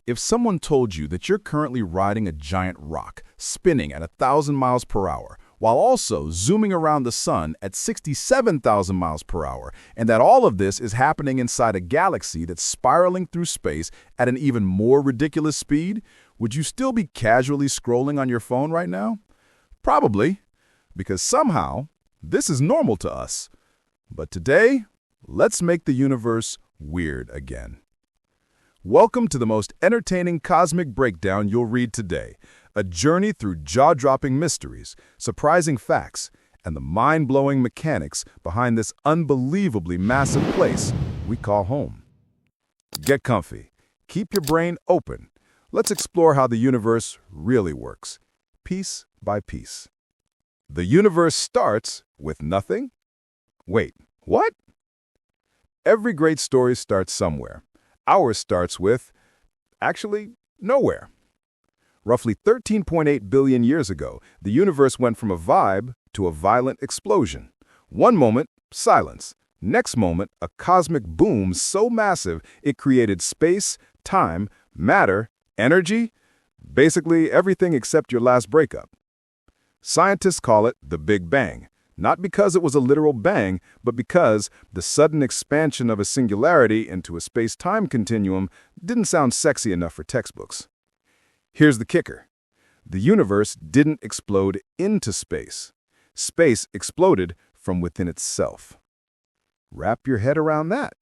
If someone told you that you're currently riding a giant rock, spinning at 1,000 miles per hour, while also zooming around the sun at 67,000 miles per hour, and that all of this is happening inside a galaxy that's spiraling through space at an even more ridiculous speed, would you still be casually scrolling on your phone right now? Probably, because somehow this is normal to us. But today, let's make the universe weird again. Welcome to the most entertaining cosmic breakdown you'll read today, a journey through jaw-dropping mysteries, surprising facts, and the mind-blowing mechanics behind this unbelievably massive place we call home. Get comfy, keep your brain open. Let's explore how the universe really works, piece by piece. The universe starts with nothing? Wait, what? Every great story starts somewhere. Ours starts with, actually, nowhere. Roughly 13.8 billion years ago, the universe went from a vibe to a violent explosion. One moment, silence. Next moment, a cosmic boom so massive it created space, time, matter, energy, basically everything except your last breakup. Scientists call it the Big Bang. Not because it was a literal bang, but because the sudden expansion of a singularity into a space-time continuum didn't sound sexy enough for textbooks. Here's the kicker. The universe didn't explode into space. Space exploded from within itself. Wrap your head around that.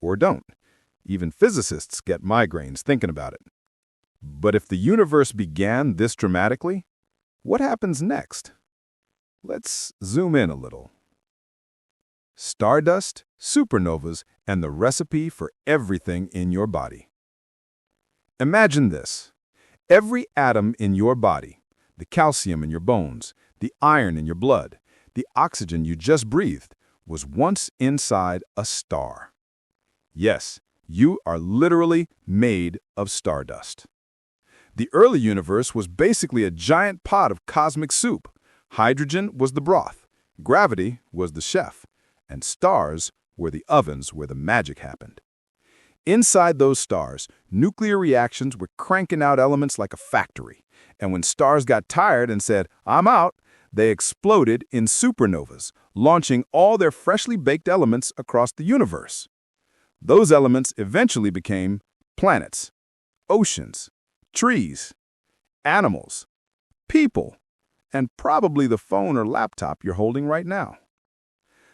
Or don't. Even physicists get migraines thinking about it. But if the universe began this dramatically, what happens next? Let's zoom in a little. Stardust, supernovas, and the recipe for everything in your body. Imagine this. Every atom in your body, the calcium in your bones, the iron in your blood, the oxygen you just breathed, was once inside a star. Yes, you are literally made of stardust. The early universe was basically a giant pot of cosmic soup. Hydrogen was the broth, gravity was the chef, and stars were the ovens where the magic happened. Inside those stars, nuclear reactions were cranking out elements like a factory, and when stars got tired and said, "I'm out," they exploded in supernovas, launching all their freshly baked elements across the universe. Those elements eventually became planets, oceans, trees, animals, people, and probably the phone or laptop you're holding right now.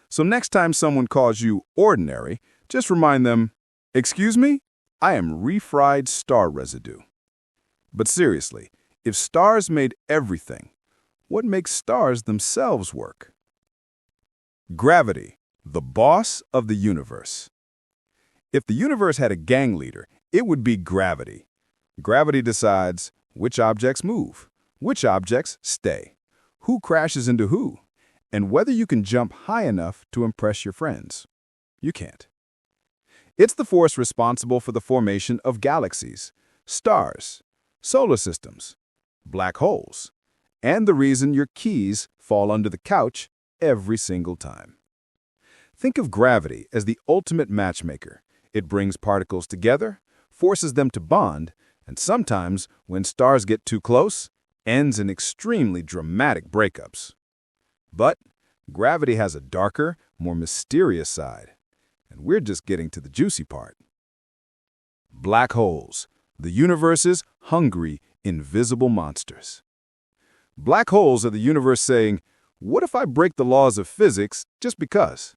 So next time someone calls you ordinary, just remind them, "Excuse me, I am refried star residue." But seriously, if stars made everything, what makes stars themselves work? Gravity, the boss of the universe. If the universe had a gang leader, it would be gravity. Gravity decides which objects move, which objects stay, who crashes into who, and whether you can jump high enough to impress your friends. You can't. It's the force responsible for the formation of galaxies, stars, solar systems, black holes, and the reason your keys fall under the couch every single time. Think of gravity as the ultimate matchmaker. It brings particles together, forces them to bond, and sometimes, when stars get too close, ends in extremely dramatic breakups. But gravity has a darker, more mysterious side, and we're just getting to the juicy part. Black holes, the universe's hungry, invisible monsters. Black holes are the universe saying, "What if I break the laws of physics just because?"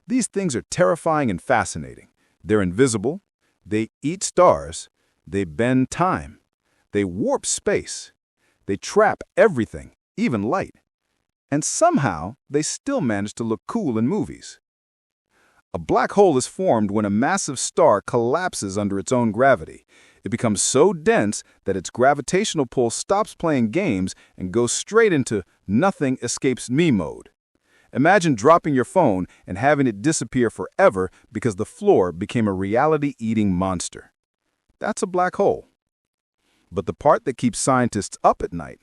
These things are terrifying and fascinating. They're invisible, they eat stars, they bend time, they warp space, they trap everything, even light. And somehow, they still manage to look cool in movies. A black hole is formed when a massive star collapses under its own gravity. It becomes so dense that its gravitational pull stops playing games and goes straight into nothing escapes me mode. Imagine dropping your phone and having it disappear forever because the floor became a reality-eating monster. That's a black hole. But the part that keeps scientists up at night,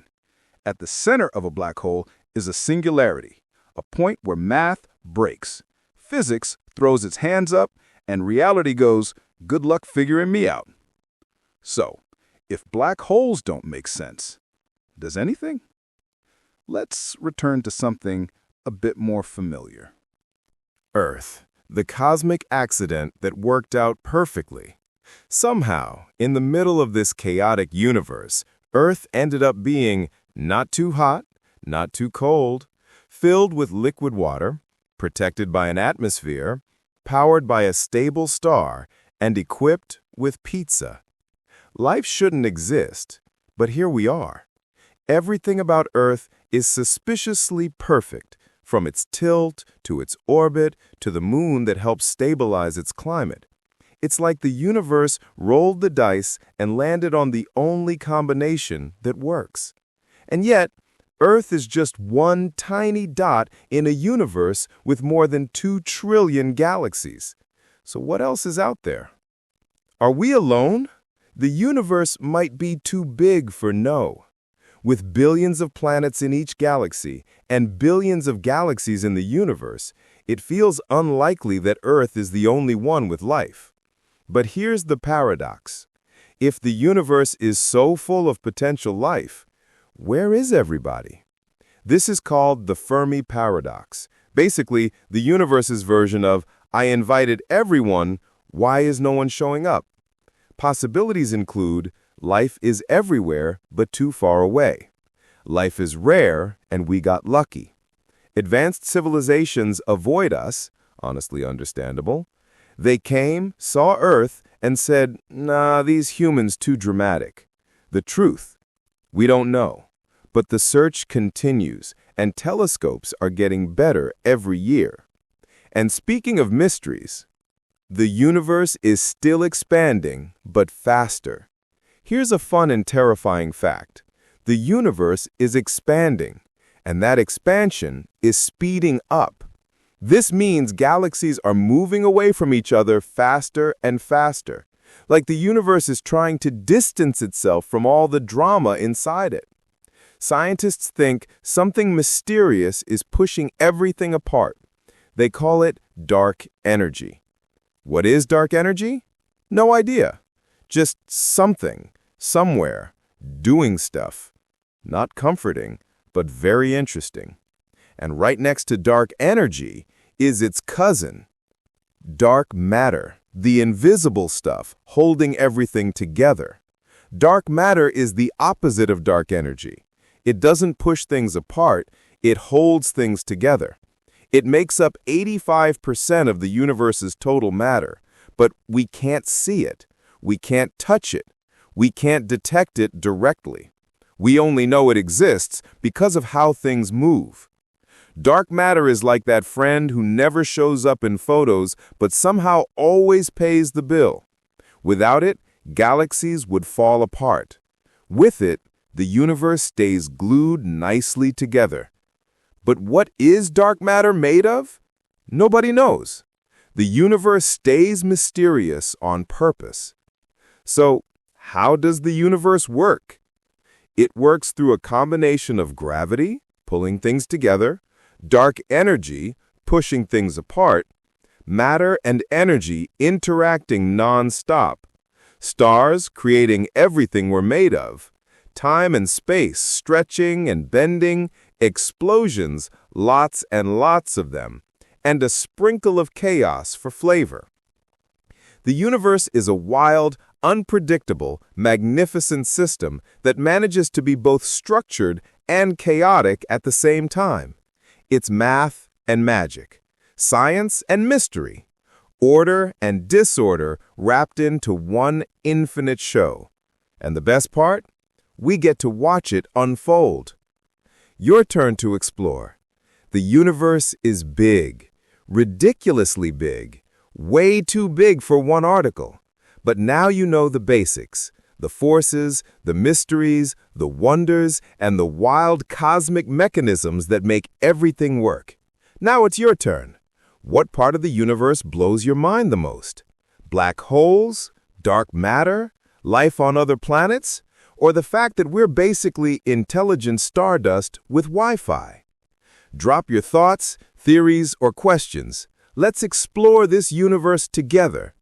at the center of a black hole is a singularity, a point where math breaks, physics throws its hands up, and reality goes, "Good luck figuring me out." So, if black holes don't make sense, does anything? Let's return to something a bit more familiar. Earth, the cosmic accident that worked out perfectly. Somehow, in the middle of this chaotic universe, Earth ended up being not too hot, not too cold, filled with liquid water, protected by an atmosphere, powered by a stable star, and equipped with pizza. Life shouldn't exist, but here we are. Everything about Earth is suspiciously perfect, from its tilt to its orbit to the moon that helps stabilize its climate. It's like the universe rolled the dice and landed on the only combination that works. And yet, Earth is just one tiny dot in a universe with more than 2 trillion galaxies. So what else is out there? Are we alone? The universe might be too big for no. With billions of planets in each galaxy and billions of galaxies in the universe, it feels unlikely that Earth is the only one with life. But here's the paradox. If the universe is so full of potential life, where is everybody? This is called the Fermi paradox. Basically, the universe's version of, I invited everyone, why is no one showing up? Possibilities include, life is everywhere but too far away. Life is rare and we got lucky. Advanced civilizations avoid us, honestly understandable. They came, saw Earth, and said, nah, these humans too dramatic. The truth, we don't know. But the search continues, and telescopes are getting better every year. And speaking of mysteries, the universe is still expanding, but faster. Here's a fun and terrifying fact. The universe is expanding, and that expansion is speeding up. This means galaxies are moving away from each other faster and faster, like the universe is trying to distance itself from all the drama inside it. Scientists think something mysterious is pushing everything apart. They call it dark energy. What is dark energy? No idea. Just something, somewhere, doing stuff. Not comforting, but very interesting. And right next to dark energy is its cousin, dark matter, the invisible stuff holding everything together. Dark matter is the opposite of dark energy. It doesn't push things apart, it holds things together. It makes up 85% of the universe's total matter, but we can't see it. We can't touch it. We can't detect it directly. We only know it exists because of how things move. Dark matter is like that friend who never shows up in photos but somehow always pays the bill. Without it, galaxies would fall apart. With it, the universe stays glued nicely together. But what is dark matter made of? Nobody knows. The universe stays mysterious on purpose. So, how does the universe work? It works through a combination of gravity, pulling things together, dark energy, pushing things apart, matter and energy interacting non-stop, stars creating everything we're made of, time and space stretching and bending, explosions, lots and lots of them, and a sprinkle of chaos for flavor. The universe is a wild, unpredictable, magnificent system that manages to be both structured and chaotic at the same time. It's math and magic, science and mystery, order and disorder wrapped into one infinite show. And the best part? We get to watch it unfold. Your turn to explore. The universe is big, ridiculously big, way too big for one article. But now you know the basics, the forces, the mysteries, the wonders, and the wild cosmic mechanisms that make everything work. Now it's your turn. What part of the universe blows your mind the most? Black holes? Dark matter? Life on other planets? Or the fact that we're basically intelligent stardust with Wi-Fi? Drop your thoughts, theories, or questions. Let's explore this universe together.